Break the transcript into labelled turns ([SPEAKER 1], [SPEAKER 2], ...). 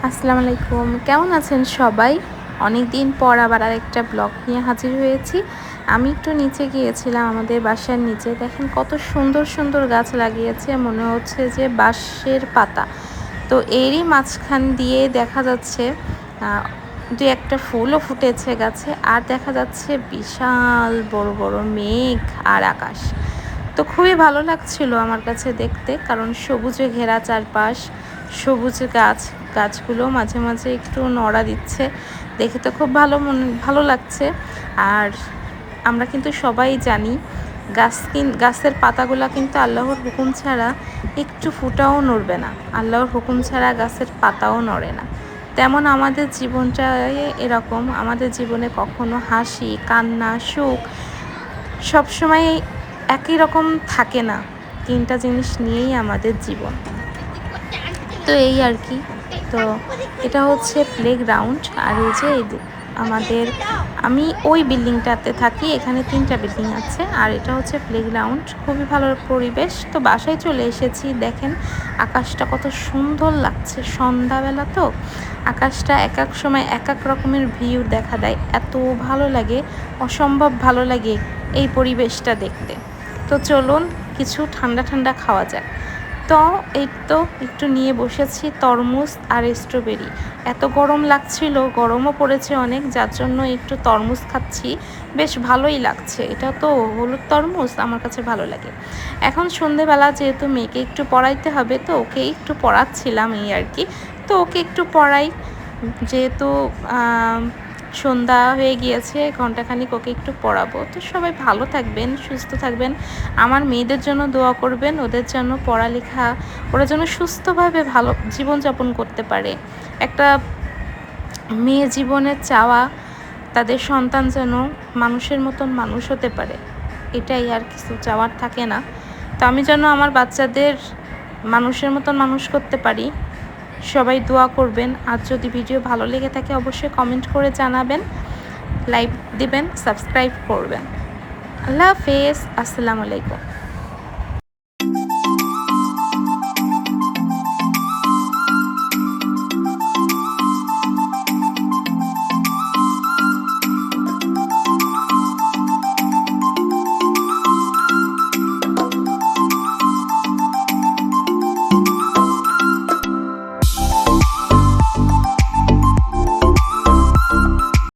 [SPEAKER 1] আসসালামু আলাইকুম, কেমন আছেন সবাই? অনেক দিন পর আবার আরেকটা ব্লগ নিয়ে হাজির হয়েছি। আমি একটু নিচে গিয়েছিলাম, আমাদের বাসার নিচে। দেখেন কত সুন্দর সুন্দর গাছ লাগিয়েছে, মনে হচ্ছে যে বাঁশের পাতা। তো এরই মাঝখান দিয়ে দেখা যাচ্ছে দু একটা ফুলও ফুটেছে গাছে, আর দেখা যাচ্ছে বিশাল বড় বড় মেঘ আর আকাশ। তো খুবই ভালো লাগছিল আমার কাছে দেখতে, কারণ সবুজে ঘেরা চারপাশ, সবুজ গাছগুলো মাঝে মাঝে একটু নড়া দিচ্ছে, দেখে তো খুব ভালো লাগছে। আর আমরা কিন্তু সবাই জানি গাছের পাতাগুলো কিন্তু আল্লাহর হুকুম ছাড়া একটু ফুটাও নড়বে না, আল্লাহর হুকুম ছাড়া গাছের পাতাও নড়ে না। তেমন আমাদের জীবনটা এরকম, আমাদের জীবনে কখনো হাসি, কান্না, সুখ সবসময় একই রকম থাকে না। তিনটা জিনিস নিয়েই আমাদের জীবন। তো এই আর কি। তো এটা হচ্ছে প্লেগ্রাউন্ড, আর এই যে আমি ওই বিল্ডিংটাতে থাকি, এখানে 3টা বিল্ডিং আছে, আর এটা হচ্ছে প্লেগ্রাউন্ড। খুবই ভালো পরিবেশ। তো বাসায় চলে এসেছি। দেখেন আকাশটা কত সুন্দর লাগছে, সন্ধ্যাবেলা তো আকাশটা এক এক সময় এক এক রকমের ভিউ দেখা দেয়, এত ভালো লাগে, অসম্ভব ভালো লাগে এই পরিবেশটা দেখতে। তো চলুন কিছু ঠান্ডা ঠান্ডা খাওয়া যাক। তো এই তো একটু নিয়ে বসেছি তরমুজ আর স্ট্রবেরি। এত গরম লাগছিল, গরমও পড়েছে অনেক, যার জন্য একটু তরমুজ খাচ্ছি। বেশ ভালোই লাগছে। এটা তো হলুদ তরমুজ, আমার কাছে ভালো লাগে। এখন সন্ধেবেলা যেহেতু মেয়েকে একটু পড়াইতে হবে, তো ওকে একটু পড়াচ্ছিলাম এই আর কি। তো ওকে একটু পড়াই, যেহেতু সন্ধ্যা হয়ে গিয়েছে, ঘন্টাখানিক ওকে একটু পড়াবো। তো সবাই ভালো থাকবেন, সুস্থ থাকবেন। আমার মেয়েদের জন্য দোয়া করবেন, ওদের জন্য পড়ালেখা, ওরা যেন সুস্থভাবে ভালো জীবনযাপন করতে পারে। একটা মেয়ে জীবনের চাওয়া তাদের সন্তান যেন মানুষের মতন মানুষ হতে পারে, এটাই, আর কিছু চাওয়ার থাকে না। তো আমি যেন আমার বাচ্চাদের মানুষের মতন মানুষ করতে পারি। সবাই দোয়া করবেন। আর যদি ভিডিও ভালো লেগে থাকে অবশ্যই কমেন্ট করে জানাবেন, লাইক দিবেন, সাবস্ক্রাইব করবেন। আল্লাহ হাফেজ, আসসালামু আলাইকুম।